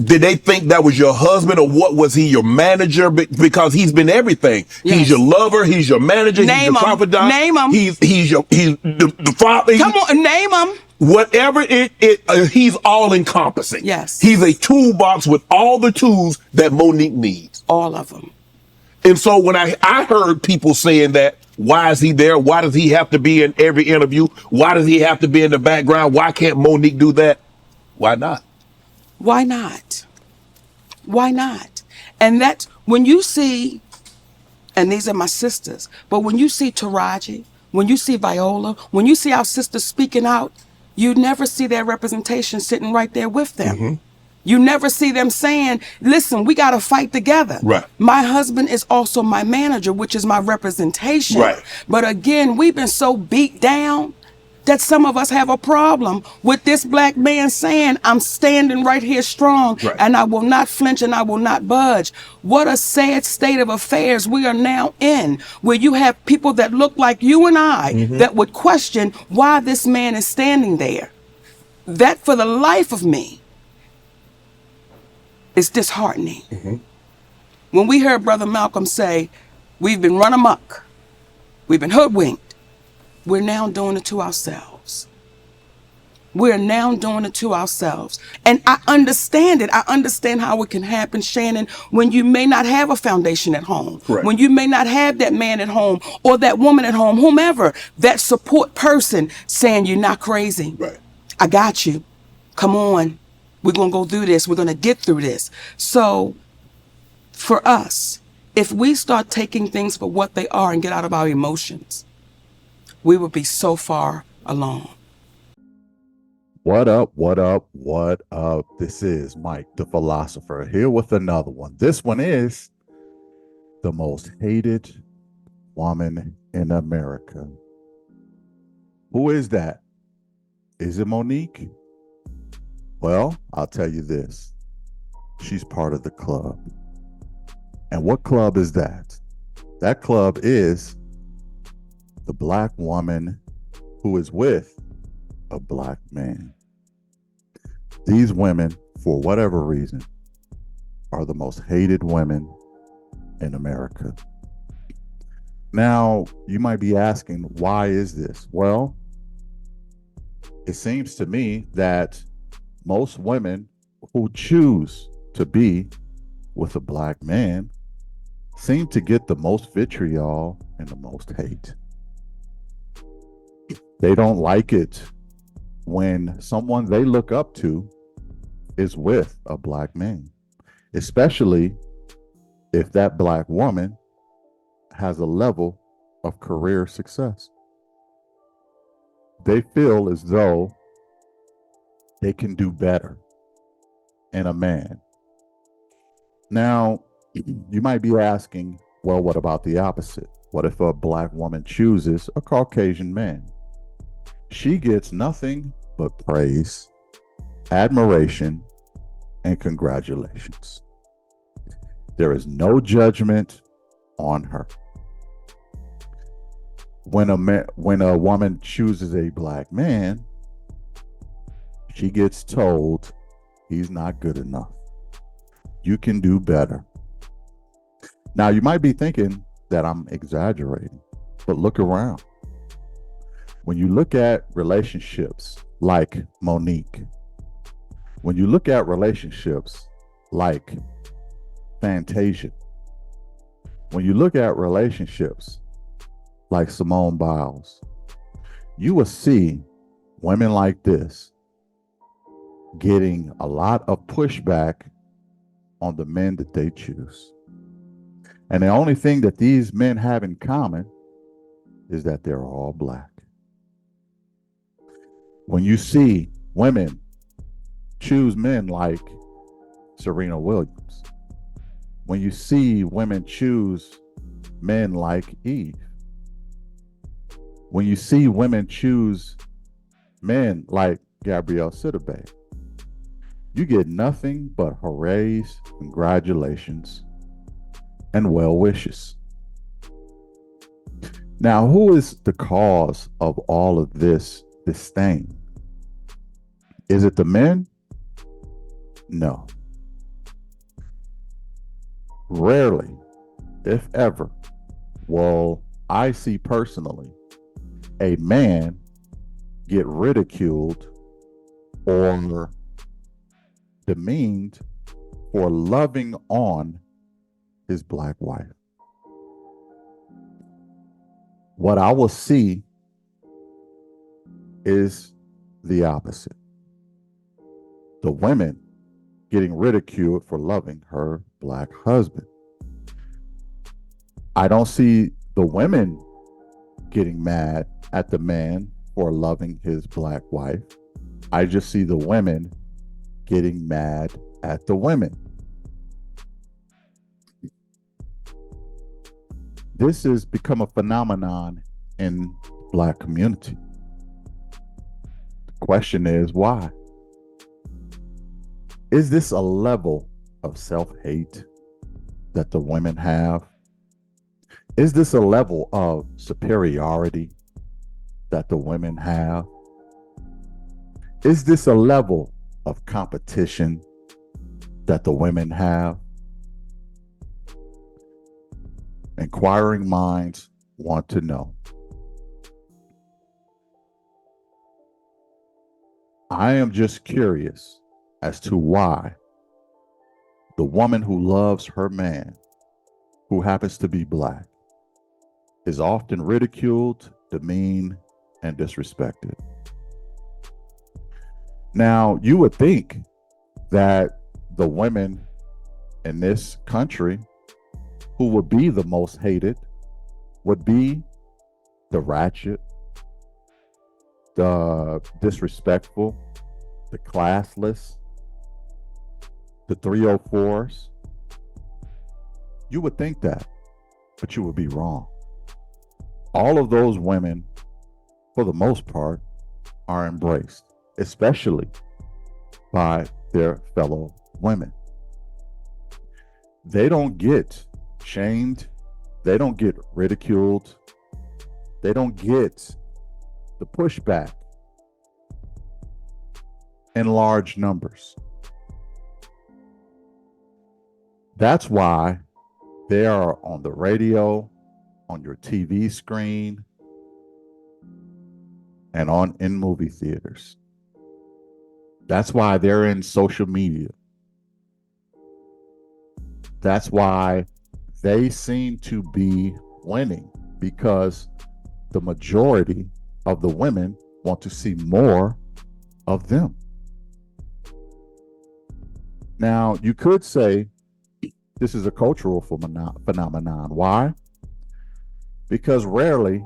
Did they think that was your husband, or what was he, your manager? Because he's been everything. Yes. He's your lover. He's your manager. Name he's your confidant. Name him. He's the father. Come on, name him. Whatever he's all encompassing. Yes. He's a toolbox with all the tools that Monique needs. All of them. And so when I heard people saying that, why is he there? Why does he have to be in every interview? Why does he have to be in the background? Why can't Monique do that? Why not? Why not? Why not? And that's when you see, and these are my sisters, but when you see Taraji, when you see Viola, when you see our sisters speaking out, you never see their representation sitting right there with them. Mm-hmm. You never see them saying, listen, we got to fight together. Right. My husband is also my manager, which is my representation. Right. But again, we've been so beat down that some of us have a problem with this black man saying, I'm standing right here strong, right, and I will not flinch and I will not budge. What a sad state of affairs we are now in, where you have people that look like you and I, mm-hmm, that would question why this man is standing there. That, for the life of me, is disheartening. Mm-hmm. When we heard Brother Malcolm say, we've been run amok, we've been hoodwinked, we're now doing it to ourselves. We're now doing it to ourselves. And I understand it. I understand how it can happen, Shannon, when you may not have a foundation at home, right, when you may not have that man at home or that woman at home, whomever, that support person saying, you're not crazy. Right. I got you. Come on. We're going to go through this. We're going to get through this. So for us, if we start taking things for what they are and get out of our emotions, we would be so far along. What up, what up, what up? This is Mike, the philosopher, here with another one. This one is the most hated woman in America. Who is that? Is it Monique? Well, I'll tell you this. She's part of the club. And what club is that? That club is the black woman who is with a black man. These women, for whatever reason, are the most hated women in America. Now, you might be asking, why is this? Well, it seems to me that most women who choose to be with a black man seem to get the most vitriol and the most hate. They don't like it when someone they look up to is with a black man, especially if that black woman has a level of career success. They feel as though they can do better in a man. Now, you might be asking, well, what about the opposite? What if a black woman chooses a Caucasian man? She gets nothing but praise, admiration, and congratulations. There is no judgment on her. When a woman chooses a black man, she gets told he's not good enough. You can do better. Now, you might be thinking that I'm exaggerating, but look around. When you look at relationships like Monique, when you look at relationships like Fantasia, when you look at relationships like Simone Biles, you will see women like this getting a lot of pushback on the men that they choose. And the only thing that these men have in common is that they're all black. When you see women choose men like Serena Williams, when you see women choose men like Eve, when you see women choose men like Gabrielle Sidibe, you get nothing but hoorays, congratulations, and well wishes. Now, who is the cause of all of this disdain? Is it the men? No. Rarely, if ever, will I see personally a man get ridiculed or demeaned for loving on his black wife. What I will see is the opposite. The women getting ridiculed for loving her black husband. I don't see the women getting mad at the man for loving his black wife. I just see the women getting mad at the women. This has become a phenomenon in black community. The question is why? Is this a level of self-hate that the women have? Is this a level of superiority that the women have? Is this a level of competition that the women have? Inquiring minds want to know. I am just curious as to why the woman who loves her man, who happens to be black, is often ridiculed, demeaned, and disrespected. Now, you would think that the women in this country who would be the most hated would be the ratchet, the disrespectful, the classless, the 304s. You would think that, but you would be wrong. All of those women, for the most part, are embraced, especially by their fellow women. They don't get shamed. They don't get ridiculed. They don't get the pushback in large numbers. That's why they are on the radio, on your TV screen, and in movie theaters. That's why they're in social media. That's why they seem to be winning, because the majority of the women want to see more of them. Now, you could say this is a cultural phenomenon. Why? Because rarely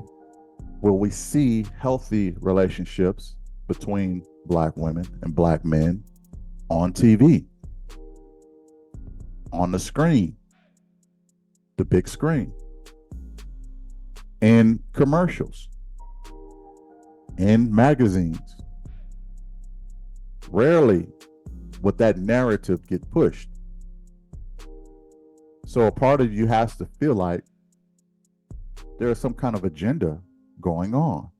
will we see healthy relationships between black women and black men on TV, on the screen, the big screen, in commercials, in magazines. Rarely would that narrative get pushed. So a part of you has to feel like there is some kind of agenda going on.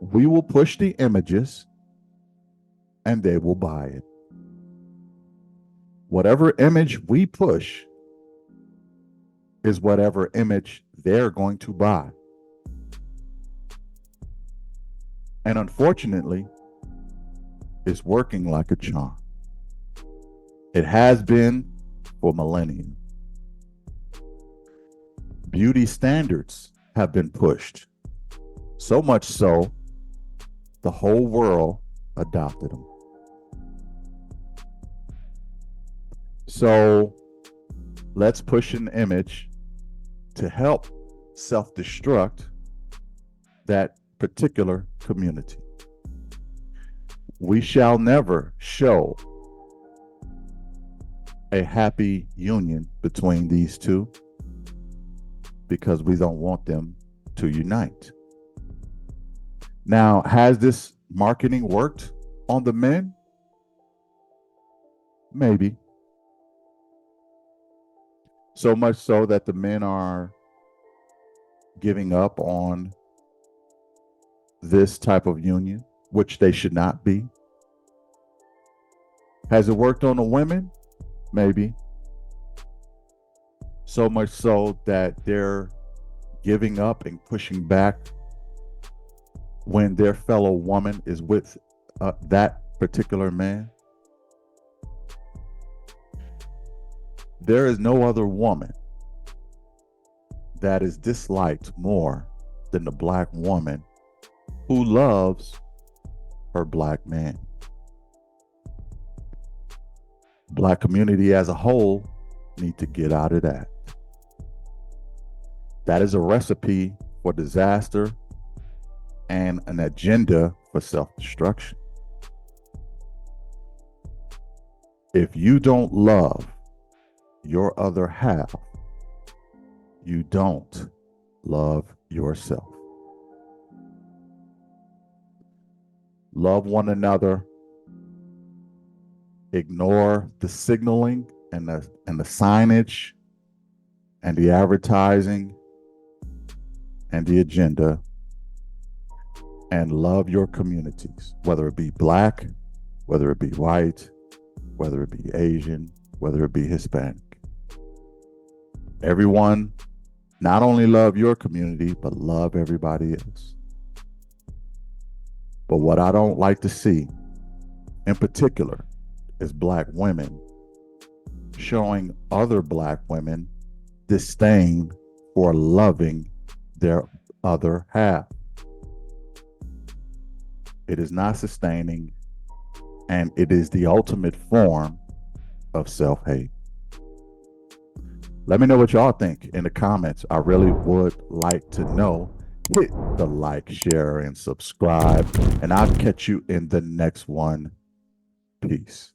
We will push the images and they will buy it. Whatever image we push is whatever image they're going to buy. And unfortunately, it's working like a charm. It has been for millennia. Beauty standards have been pushed, so much so the whole world adopted them. So let's push an image to help self-destruct that particular community. We shall never show a happy union between these two because we don't want them to unite. Now, has this marketing worked on the men? Maybe. So much so that the men are giving up on this type of union, which they should not be. Has it worked on the women? Maybe. So much so that they're giving up and pushing back when their fellow woman is with that particular man. There is no other woman that is disliked more than the black woman who loves her black man. Black community as a whole need to get out of that. That is a recipe for disaster and an agenda for self-destruction. If you don't love your other half, you don't love yourself. Love one another. Ignore the signaling and the signage and the advertising and the agenda, and love your communities, whether it be black, whether it be white, whether it be Asian, whether it be Hispanic. Everyone, not only love your community, but love everybody else. But what I don't like to see, in particular, is black women showing other black women disdain for loving their other half. It is not sustaining, and it is the ultimate form of self-hate. Let me know what y'all think in the comments. I really would like to know. Hit the like, share, and subscribe, and I'll catch you in the next one. Peace.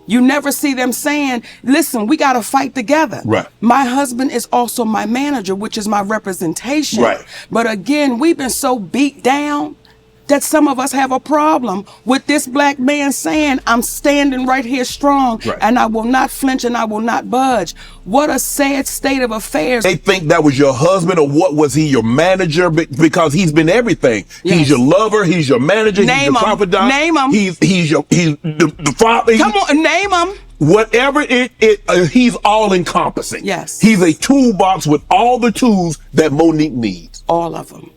You never see them saying, listen, we got to fight together. Right. My husband is also my manager, which is my representation. Right. But again, we've been so beat down that some of us have a problem with this black man saying, I'm standing right here strong, right, and I will not flinch and I will not budge. What a sad state of affairs. They think that was your husband, or what was he, your manager? Because he's been everything. Yes. He's your lover, he's your manager, he's your confidant. Name him. He's the father. Come on, name him. Whatever he's all encompassing. Yes. He's a toolbox with all the tools that Monique needs. All of them.